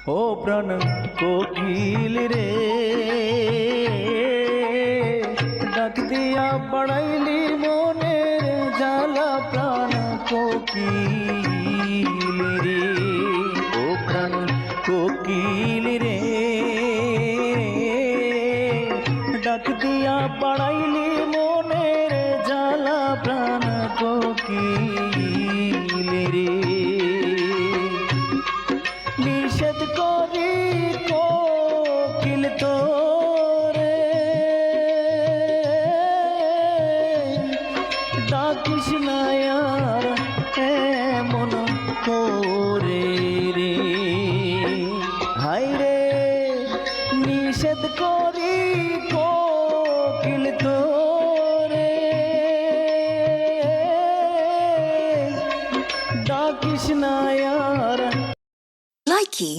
ও প্রাণ কোকিল রে, ডাক দিয়া বাড়াইলি মনের জ্বালা প্রাণ কোকিল রে। ও প্রাণ কোকিল রে, ডাক দিয়া বাড়াইলি মনের জ্বালা প্রাণ কোকিল রে। নিষেধ করি কোকিল তোরে, ডাকিস না আর এমন করে রে। হায় রে নিষেধ করি কোকিল তোরে, ডাকিস না আর। Likey